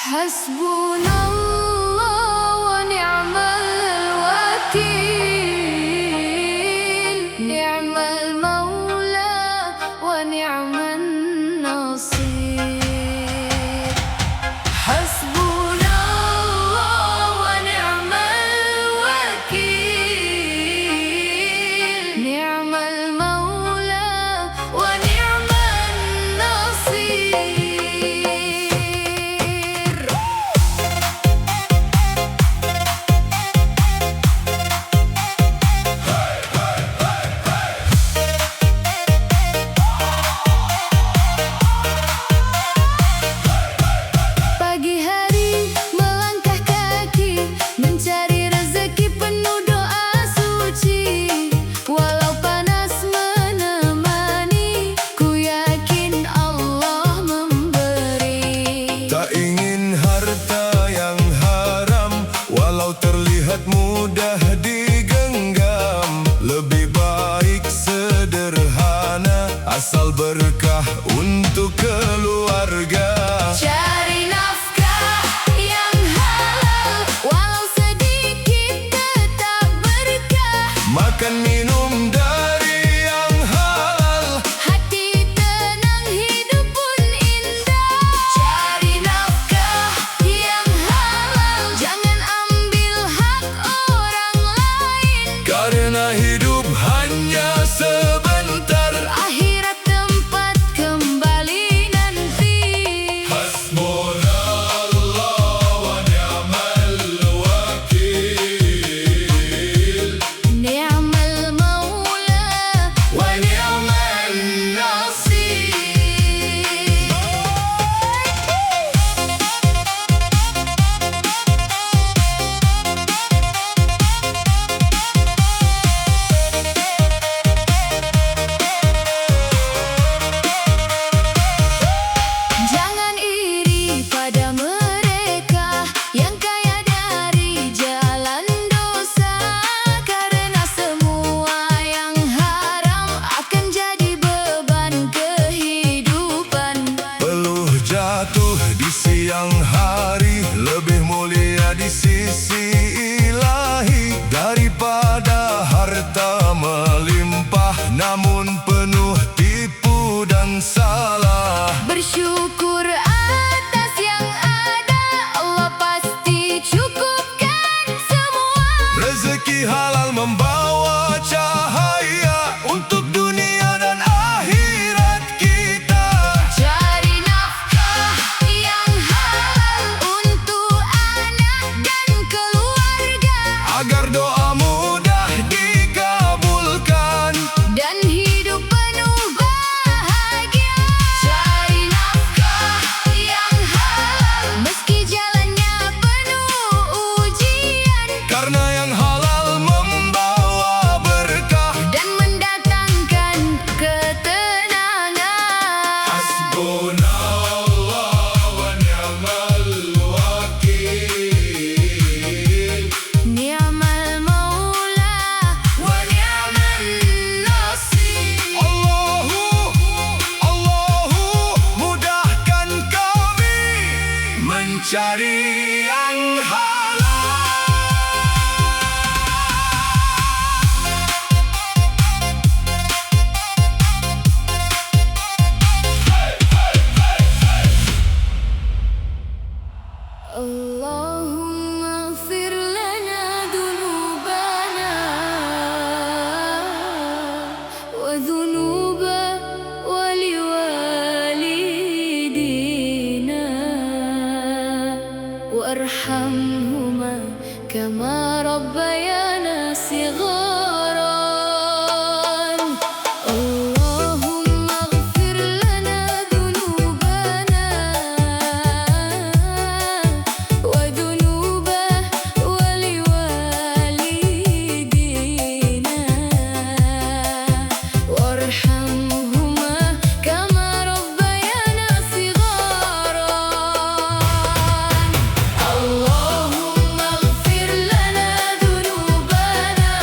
Hasbunallah wa ni'mal wakil, ni'mal maula wa ni'man nasir. Hasbunallah wa ni'mal wakil, ni'mal maula wa ni'man nasir. Pagi hari melangkah kaki mencari rezeki penuh doa suci. Walau panas menemani, ku yakin Allah memberi. Tak ingin harta yang haram, walau terlihat mudah digenggam. Lebih baik sederhana, asal berkah untuk keluarga. Cari nafkah yang halal, walau sedikit tetap berkah. Makan minum dari yang halal, Hati tenang, hidup pun indah. Cari nafkah yang halal, jangan ambil hak orang lain. karena hidup hanya sebentar. Akhirat tempat kembali nanti. Hasbunallah wa ni'mal wakil, Ni'mal maula wa ni'man nasir. Jangan iri pada mereka yang kaya dari jalan dosa, karena semua yang haram akan jadi beban kehidupan. Peluh jatuh di siang hari, lebih mulia di sisi ilahi daripada harta melimpah namun penuh tipu dan salah. Bersyukur atas yang ada, Allah pasti cukupkan semua. Rezeki halal membawa cahaya untuk dunia dan akhirat kita. Cari nafkah yang halal untuk anak dan keluarga, Agar doa mudah dikabulkan. dan hidup penuh bahagia. Cari nafkah yang halal, meski jalannya penuh ujian, Karena yang halal membawa berkah. dan mendatangkan ketenangan. Hasbunallah wa ni'mal wakil, Ni'mal maula wa ni'man nasir. Allahu mudahkan kami mencari yang halal. Allahumma ighfir lana dhunubana wa dhunuba waliwalidina warhamhuma kama rabbayana sigharan. Allahumma ighfir lana dhunubana wa dhunuba waliwalidina warhamhuma kama rabbayana sigharan. Allahumma ighfir lana dhunubana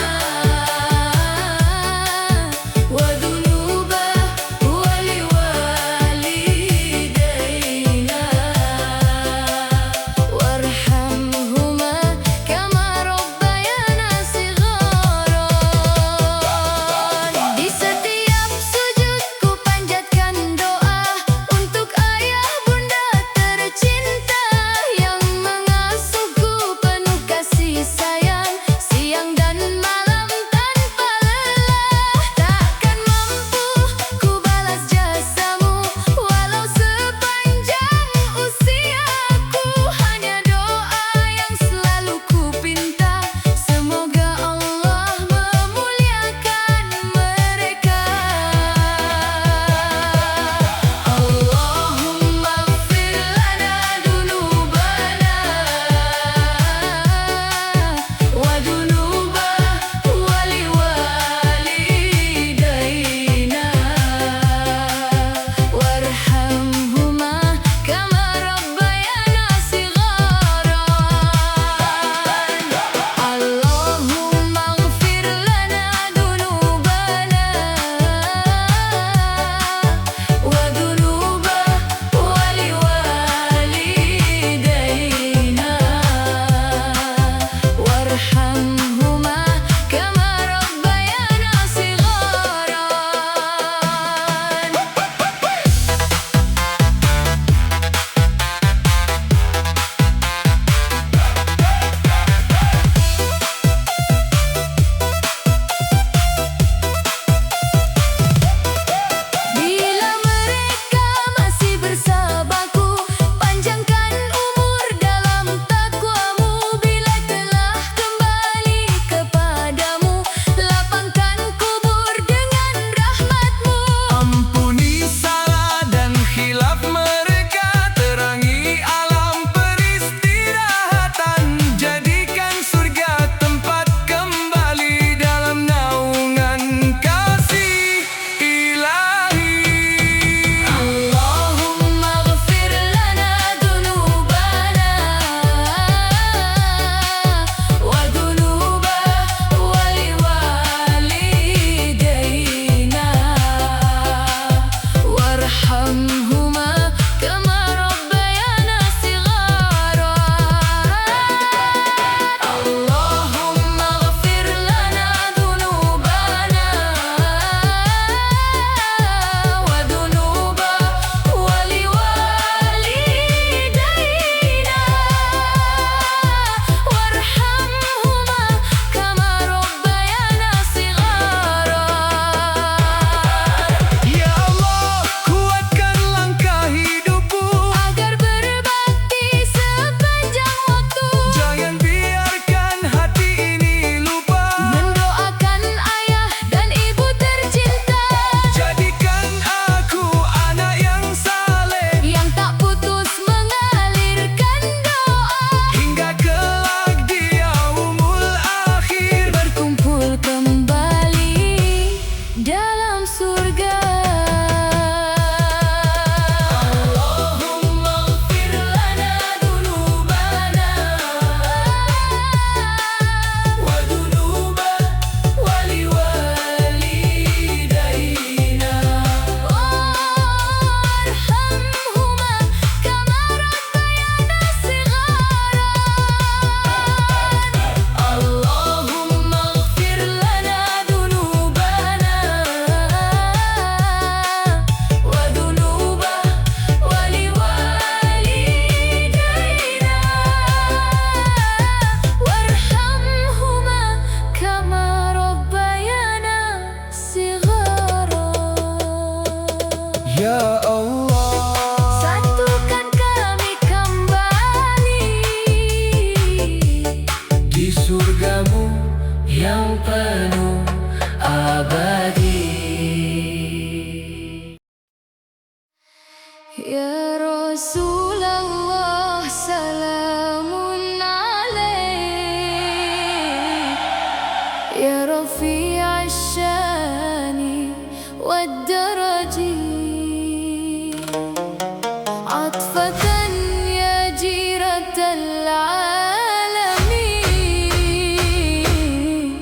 العالمين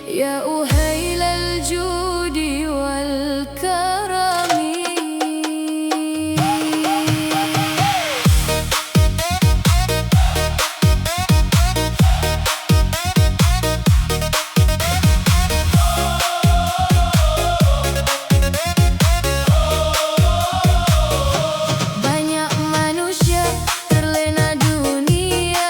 يا أهيل الجود والكرم Banyak manusia terlena dunia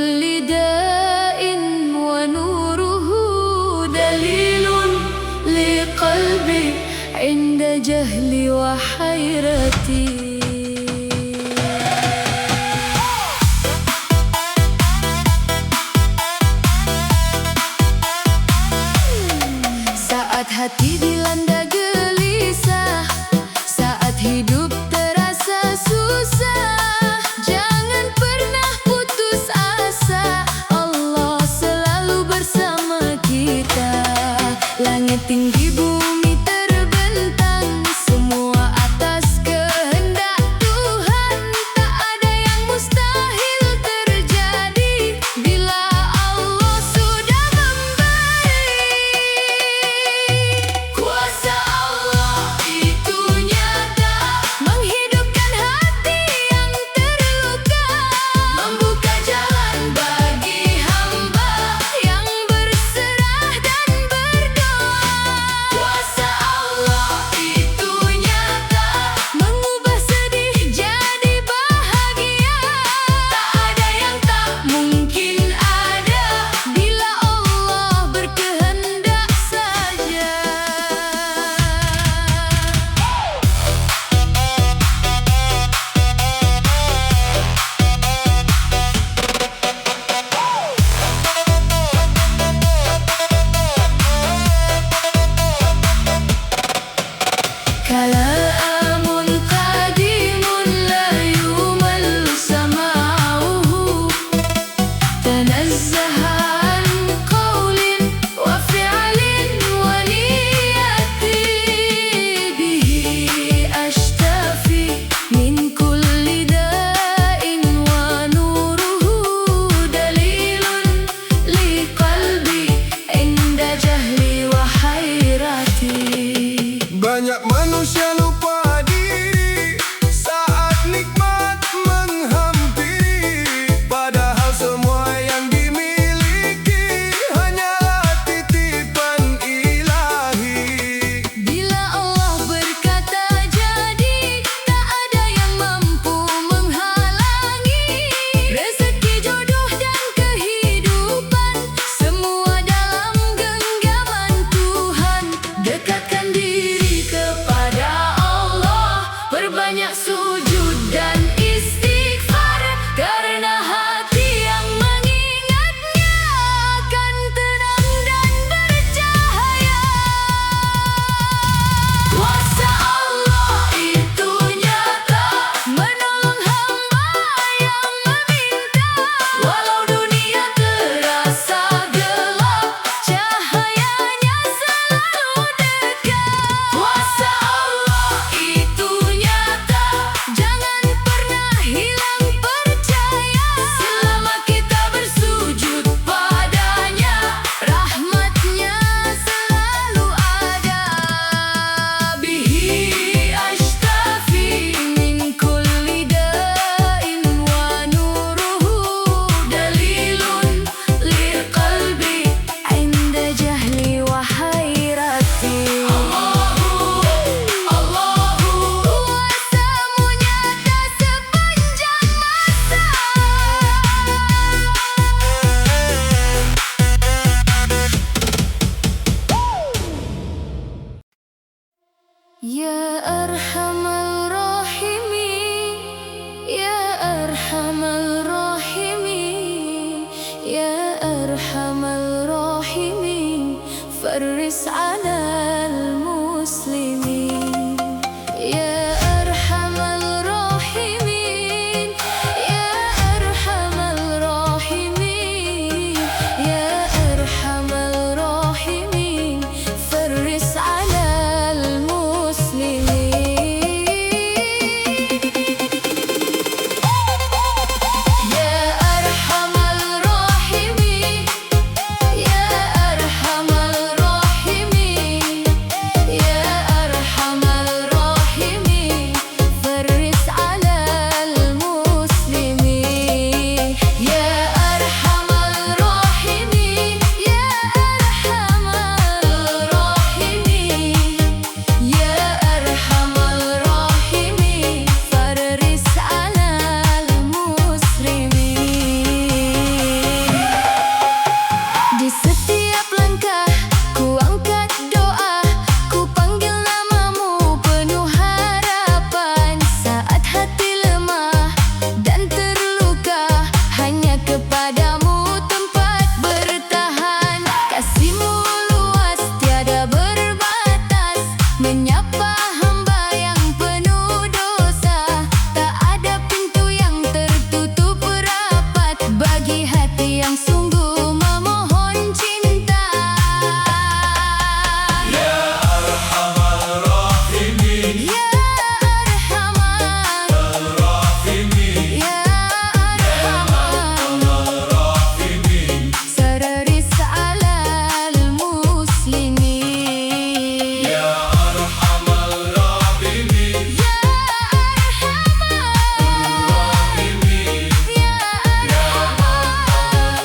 كل داء ونوره دليل لقلبي عند جهلي وحيرتي. Saat hati dilanda gelisah, saat hidup terasa susah, jangan pernah putus asa. Allah selalu bersama kita. Langit tinggi bumi terbentang, semua atas kehendak Tuhan. Tak ada yang mustahil terjadi bila Allah sudah memberi. Kuasa Allah itu nyata, menghidupkan hati yang terluka, membuka jalan bagi hamba yang berserah dan berdoa. Kuasa Allah itu nyata, mengubah sedih jadi bahagia. Tak ada yang tak mungkin ada bila Allah berkehendak saja. Kalamun qadimun la yumal sama'uhu, tanazzaha an qawlin wa fi'lin wa niyati. Bihi ashtafi min kulli da'in wa nuruhu dalilun li qalbi inda jahli wa hayrati. Banyak manusia lupa diri saat nikmat menghampiri, padahal semua yang dimiliki hanyalah titipan ilahi. Bila Allah berkata jadi, tak ada yang mampu menghalangi. Rezeki, jodoh dan kehidupan, semua dalam genggaman Tuhan. Dekatkan diri kepada Allah, perbanyak sujud dan istighfar, karena hati yang mengingatnya akan tenang dan bercahaya. Kuasa Allah itu nyata, menolong hamba yang meminta. Walau dunia terasa gelap, cahayanya selalu dekat. Kuasa Allah itu nyata, jangan pernah hilang percaya. Selama kita bersujud padanya, rahmatnya selalu ada. Bihi ashtafi min kulli da'in wa nuruhu dalilun li qalbi inda jahli wa hayrati. Allahu kuasamu nyata sepanjang masa. Ya Arhamar Rahimin, Ya Arhamar Rahimin, Ya Arhamar Rahimin, farris 'alal muslimin. Ya Arhamar Rahimin, Ya Arhamar Rahimin, Ya Arhamar Rahimin, farris 'alal muslimin. Ya Arhamar Rahimin, Ya Arhamar Rahimin, yang sungguh memohon cinta. Ya Arhamar Rahimin, Ya Arhamar Rahimin, Ya Arhamar Rahimin. Sararis alal muslimin. Ya Arhamar Rahimin, Ya Arhamar Rahimin. Ya Arhamar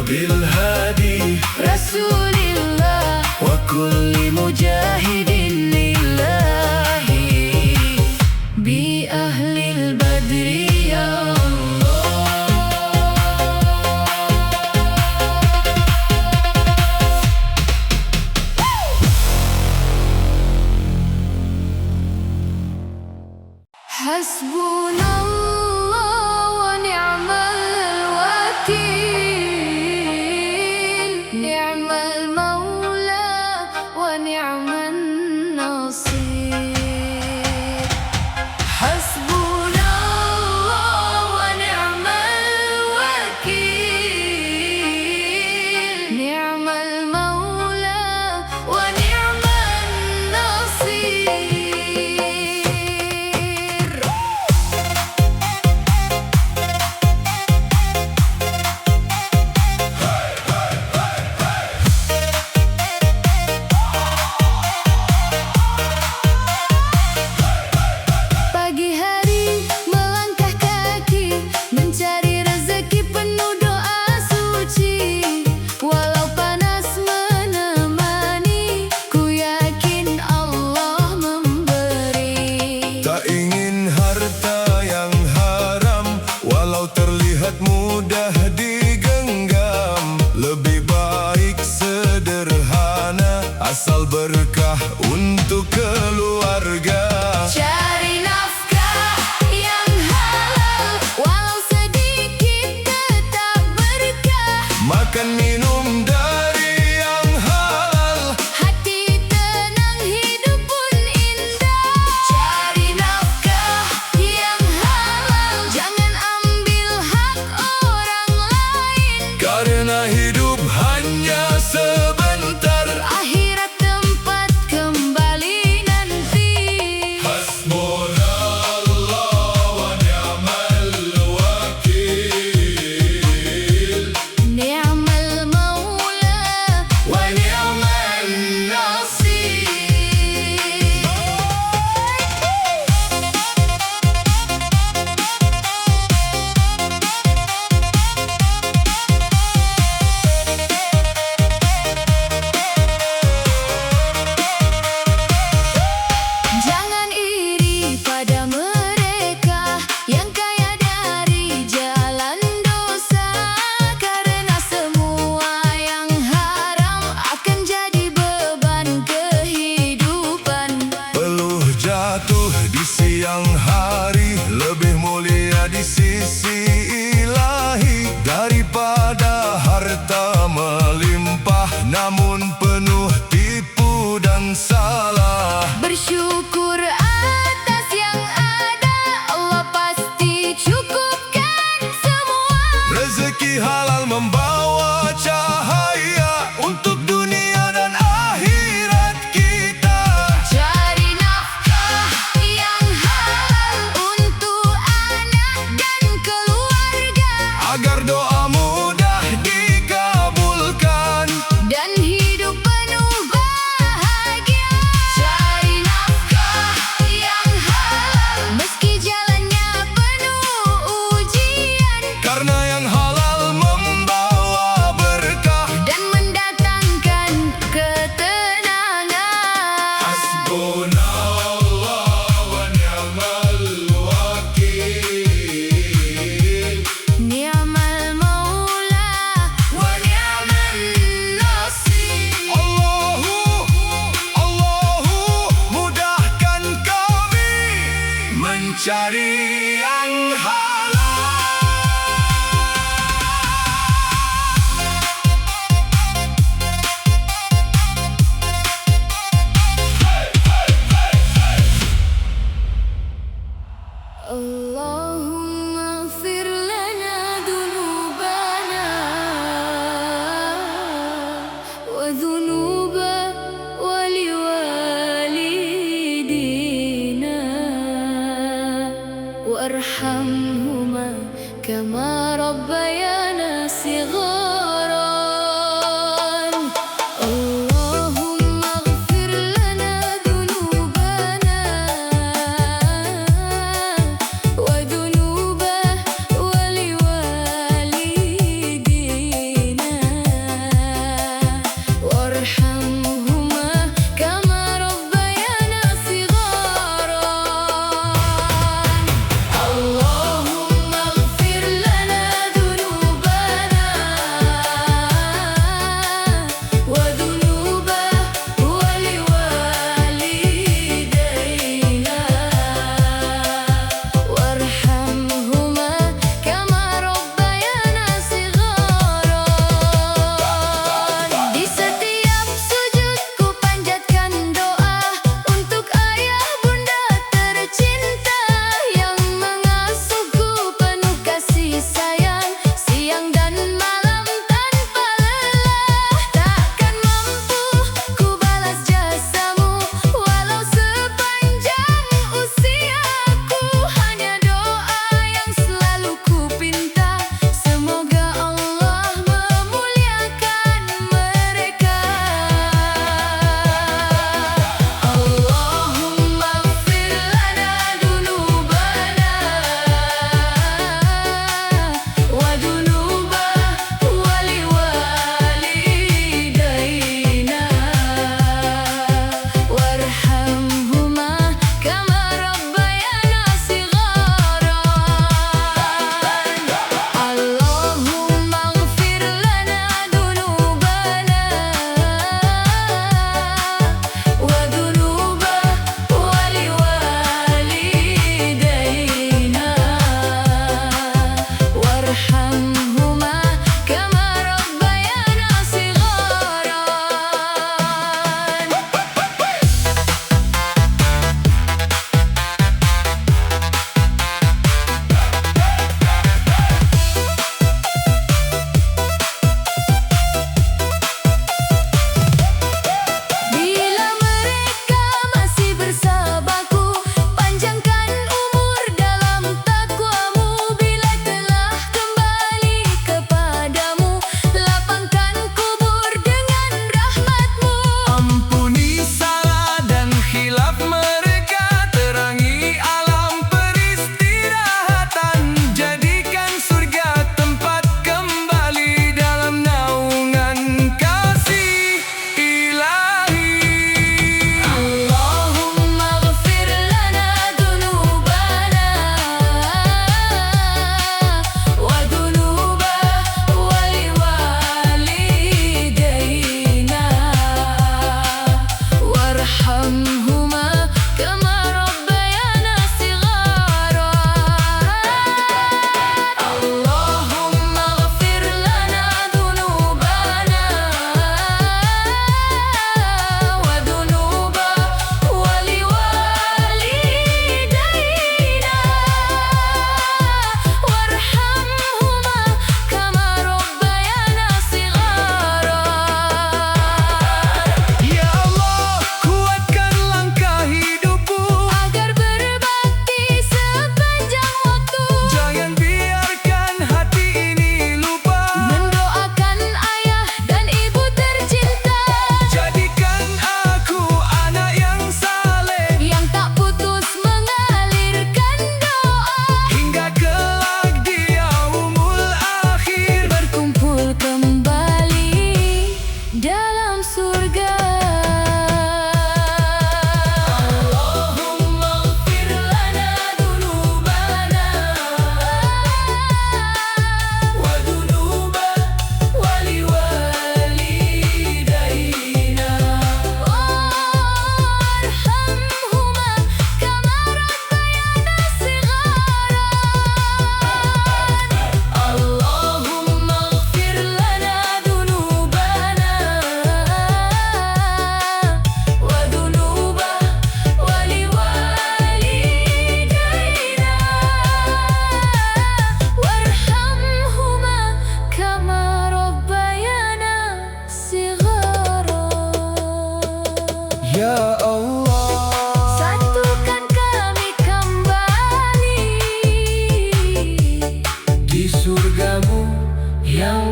بالهادي Rasulillah وكل مجاهد لله بأهل البدر يا حسبنا الله ونعم الوكيل نعم المولى ونعم النصير حسبنا الله ونعم الوكيل نعم المولى ونعم النصير Pagi hari melangkah kaki mencari rezeki penuh doa suci walau panas menemani ku yakin Allah memberi Tak ingin harta yang haram walau terlihat mudah digenggam lebih baik sederhana asal berkah untuk keluarga Cari nafkah yang halal walau sedikit tetap berkah makan minum dari yang halal hati tenang hidup pun indah cari nafkah yang halal jangan ambil hak orang lain karena hidup hanya sebentar akhirat tempat kembali nanti Hasbunallah wa ni'mal wakil ni'mal maula wa ni'mal nasir Jangan iri pada mereka yang kaya dari jalan dosa karena semua yang haram akan jadi beban kehidupan peluh jatuh di siang hari lebih mulia di sisi ilahi daripada harta melimpah namun penuh tipu dan salah bersyukur atas yang ada Allah pasti cukupkan semua rezeki halal membawa cahaya untuk dunia dan akhirat kita cari nafkah yang halal untuk anak dan keluarga agar doa mudah dikabulkan dan hidup penuh bahagia cari nafkah yang halal meski jalannya penuh ujian karena yang halal membawa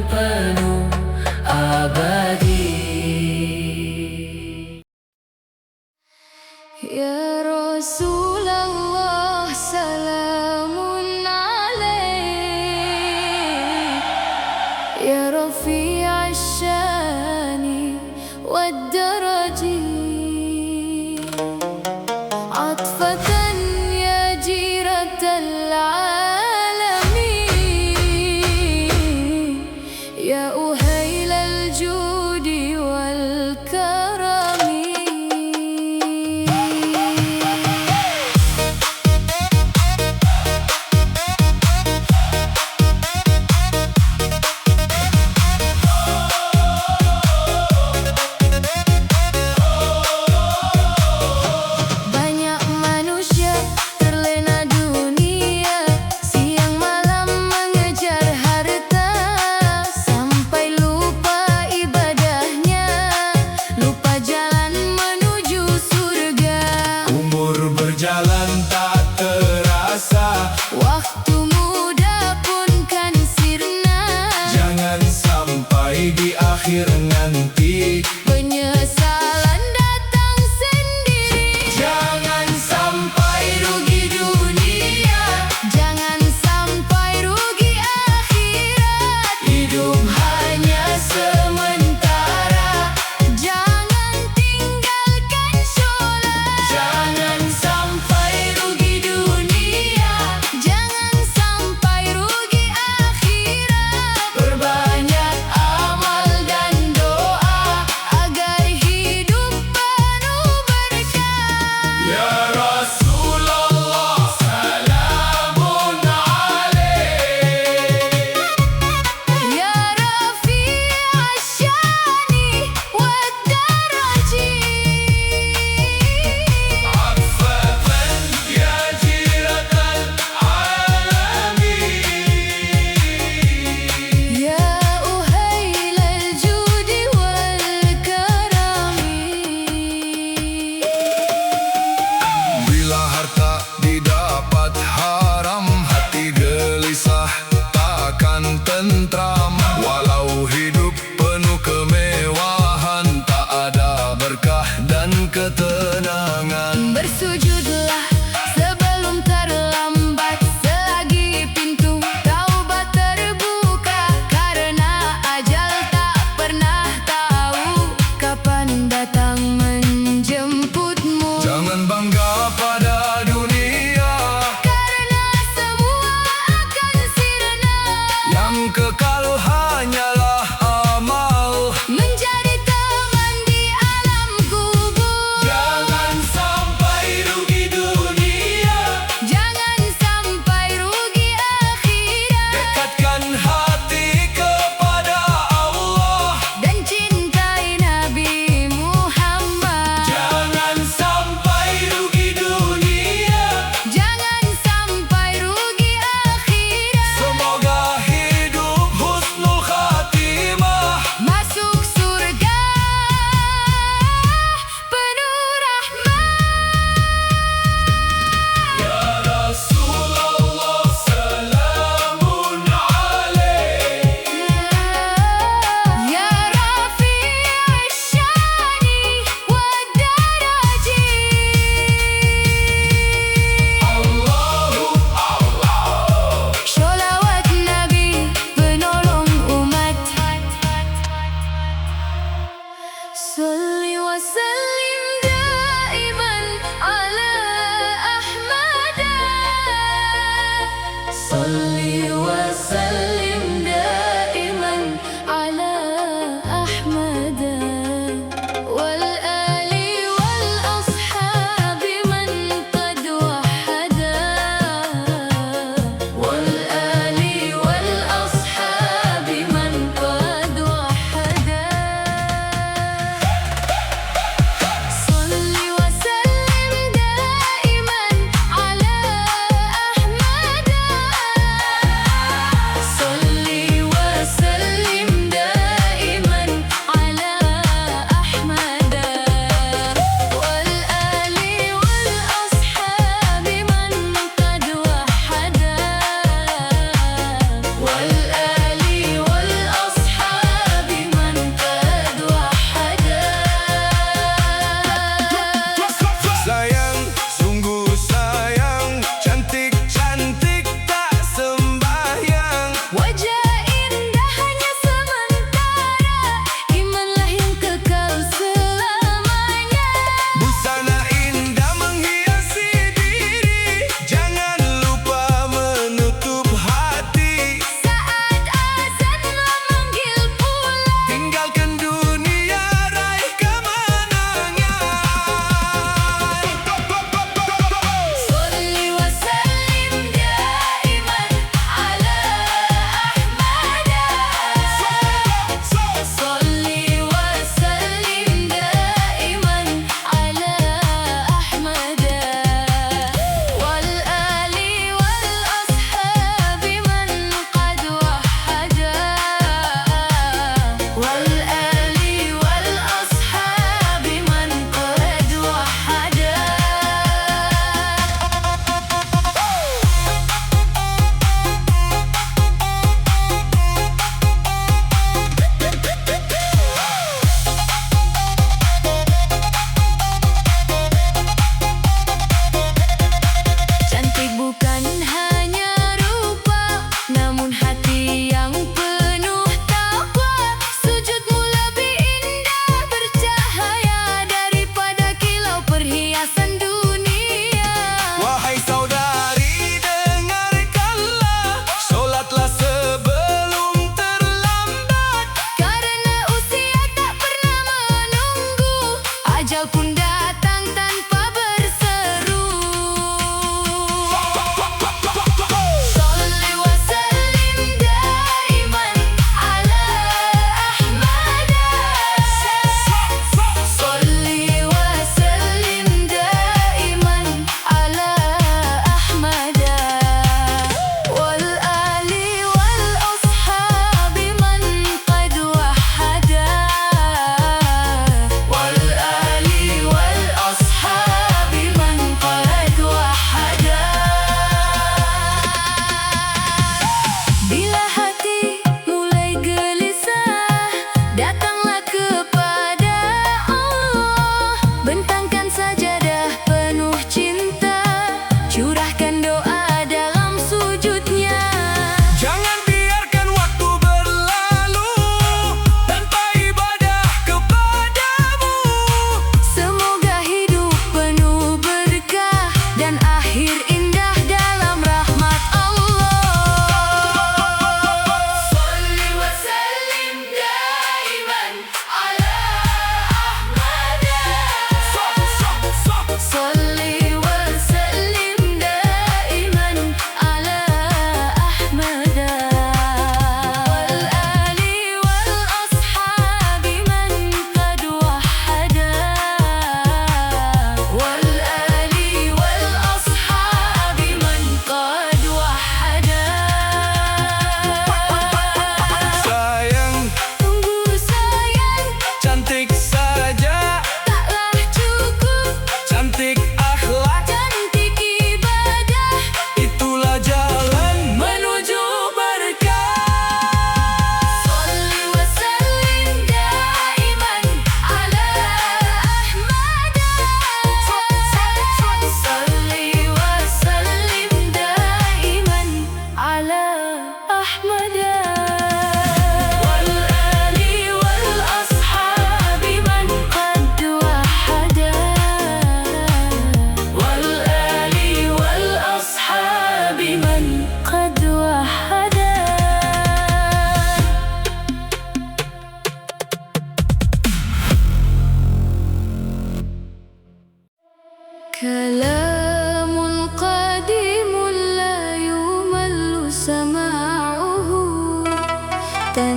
penuh abadi. Ya Rasulullah salamun alaik, Ya Rafi'a syani wad daraji, atfatan ya jiratal alamin, Ya uhailal judi wal karami. Banyak manusia terlena dunia, siang malam mengejar harta, sampai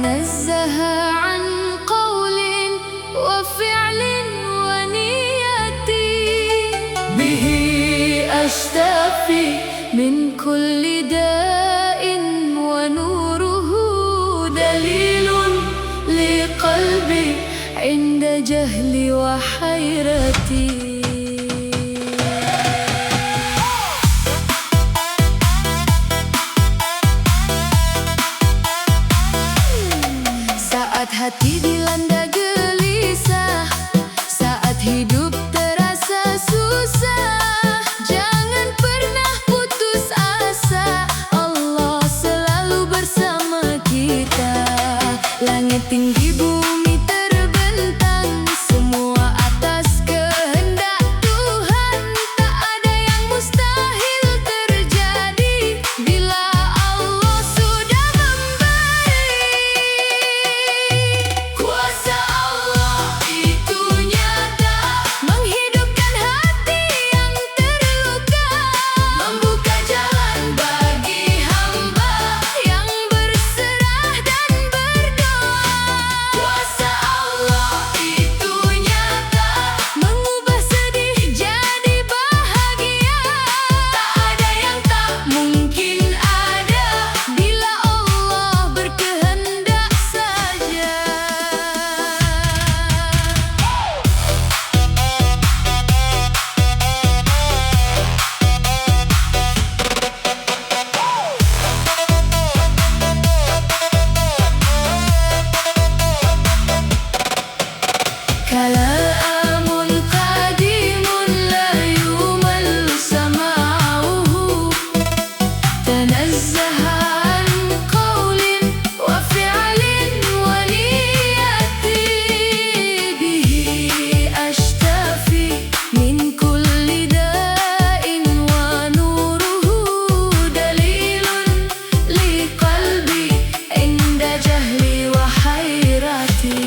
تنزه عن قول وفعل ونية به أشتفي من كل داء ونوره دليل لقلبي عند جهلي وحيرتي. Saat hati dilanda gelisah, saat hidup terasa susah, jangan pernah putus asa, Allah selalu bersama kita. Langit tinggi bumi terbentang, semua atas kehendak Tuhan. Tak ada yang mustahil terjadi bila Allah sudah memberi. Kuasa Allah itu nyata, menghidupkan hati yang terluka, membuka jalan bagi hamba yang berserah dan berdoa. Kuasa Allah itu nyata, mengubah sedih jadi bahagia. Tak ada yang tak mungkin ada bila Allah berkehendak saja. كلام قديم لا يمل سماعه، تنزه عن قول وفعل ونية به أشتفي من كل داء ونوره دليل لقلبي عند جهلي وحيرتي.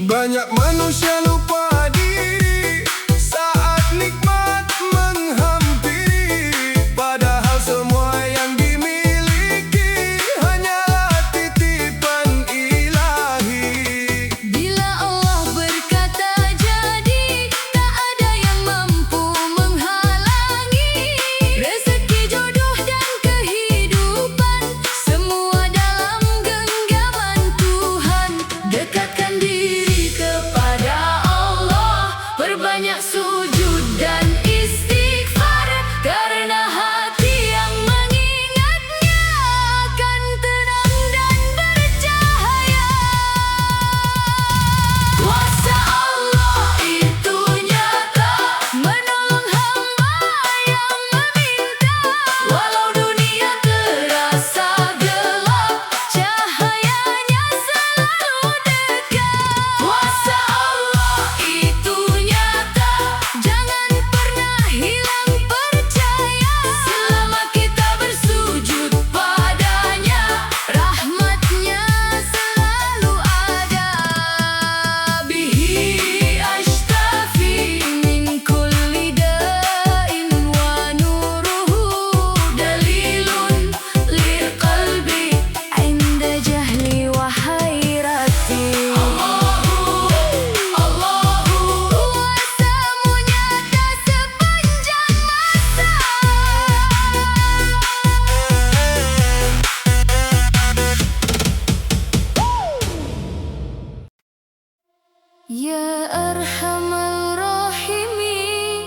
Banyak manusia lupa diri saat nikmat menghampiri, padahal semua yang dimiliki hanyalah titipan ilahi. Bila Allah berkata jadi, tak ada yang mampu menghalangi. Rezeki, jodoh dan kehidupan, semua dalam genggaman Tuhan. Dekatkan diri kepada Allah, perbanyak sujud dan istighfar, karena hati yang mengingatnya akan tenang dan bercahaya. Kuasa Allah itu nyata, menolong hamba yang meminta. Walau dunia terasa gelap, cahayanya selalu dekat. Kuasa Allah itu nyata, jangan pernah hilang percaya. Selama kita bersujud padanya, rahmatnya selalu ada. Bihi ashtafi min kulli da'in wa nuruhu dalilun liqalbi inda jahli wa hayrati. Kuasamu nyata sepanjang masa. Ya Arhamar Rahimin,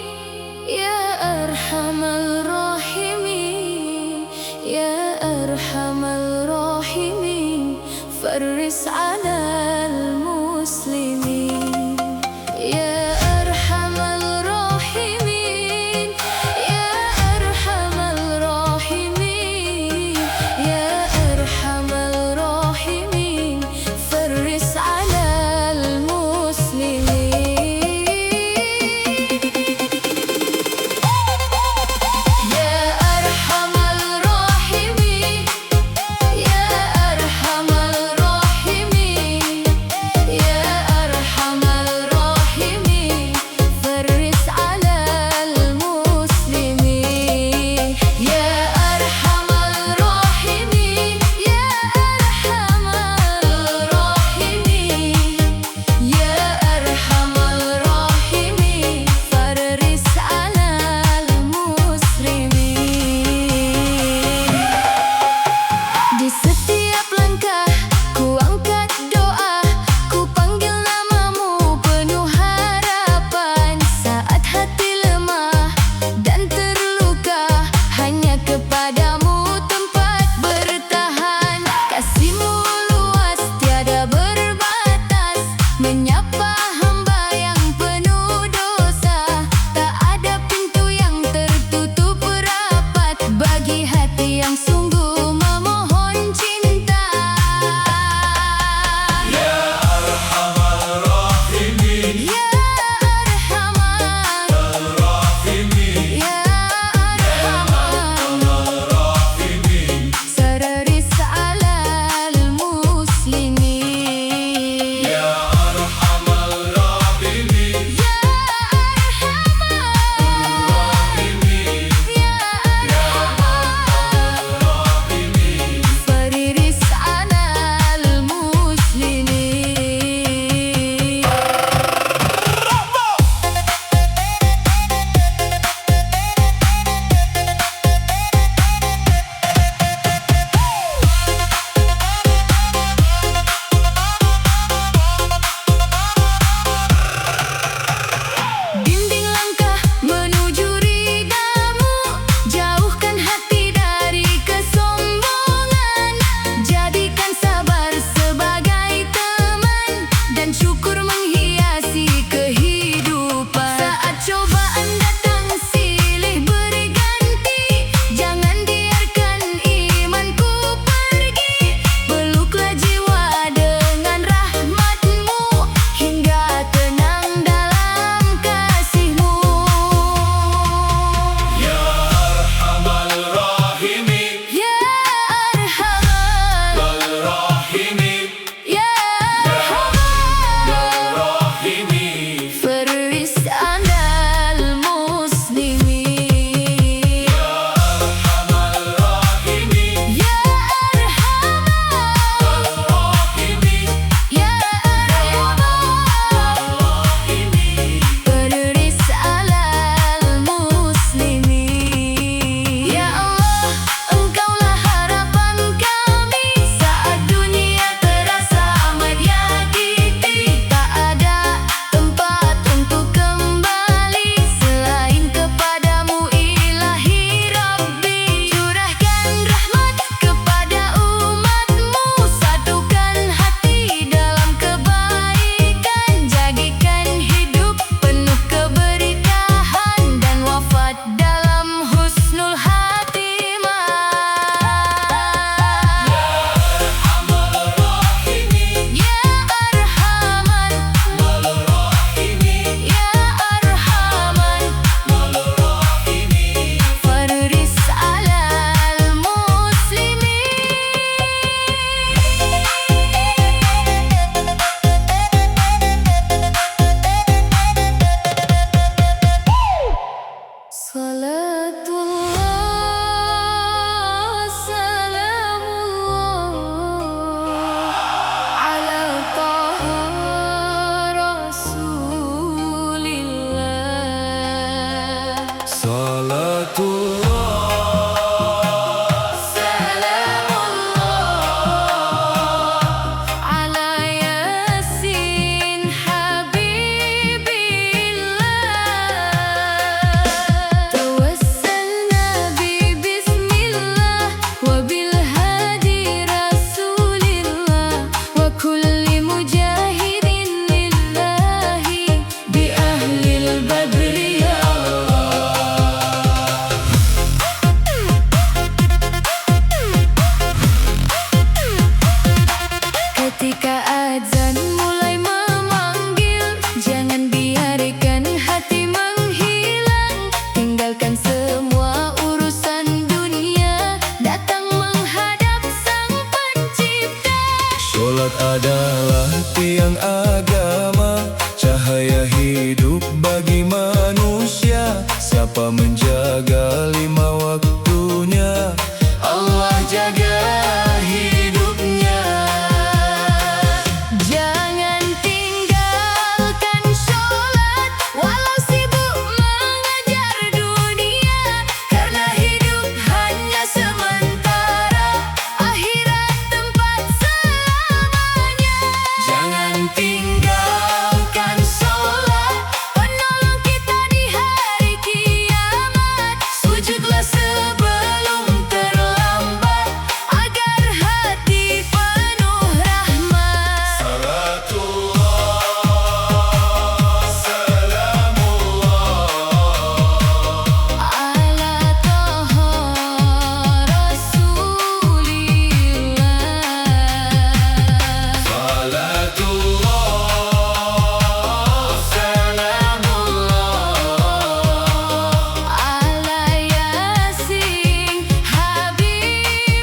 Ya Arhamar Rahimin, Ya Arhamar Rahimin, farris 'alal muslimin. Ya Arhamar Rahimin, Ya Arhamar Rahimin, Ya Arhamar Rahimin, farris 'alal muslimin. Ya Arhamar Rahimin, Ya Arhamar Rahimin, Ya Arhamar azan mulai memanggil, jangan biarkan hati menghilang. Tinggalkan semua urusan dunia, datang menghadap Sang Pencipta. Sholat adalah tiang agama, cahaya hidup bagi manusia. Siapa menjaga 5 waktunya, Allah jaga hidupnya. Jangan tinggalkan sholat, walau sibuk mengejar dunia. Karena hidup hanya sementara, akhirat tempat selamanya. Jangan tinggalkan sholat, Penolong kita di hari kiamat. Sujudlah sebelum terlambat, agar hati penuh rahmat. Ala Taha Rasulillah. Ala Yasin Habibillah.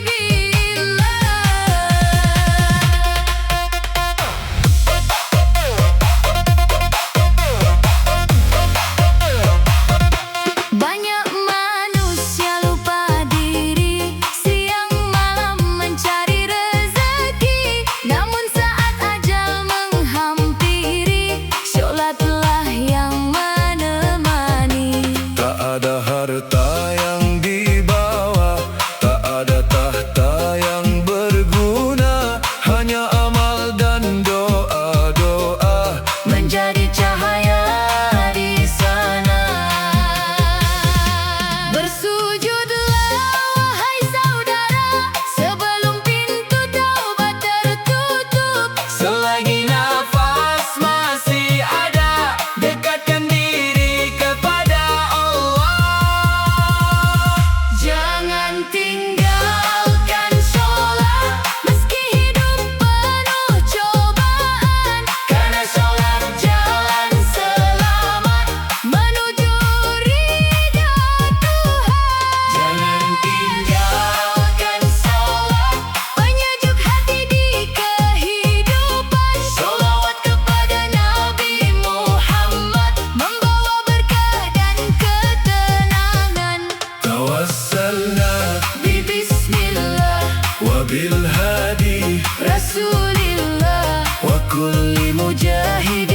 Banyak manusia lupa diri, siang malam mencari rezeki. Namun saat ajal menghampiri, sholatlah yang menemani. tak ada harta yang dibawa, tak ada tahta yang berguna, hanya amal dan doa-doa Menjadi cahaya di sana. Bersujudlah wahai saudara, sebelum pintu taubat tertutup. Selagi nafas masih ada, dekatkan diri kepada Allah. Jangan tinggalkan sholat, meski hidup penuh cobaan. Karena sholat jalan selamat menuju ridha Tuhan. Jangan Tinggalkan sholat, penyejuk hati di kehidupan. Sholawat kepada Nabi Muhammad, membawa berkah dan ketenangan. tawassalna Bismillah wa bil hadi Rasulillah wa kulli mujahid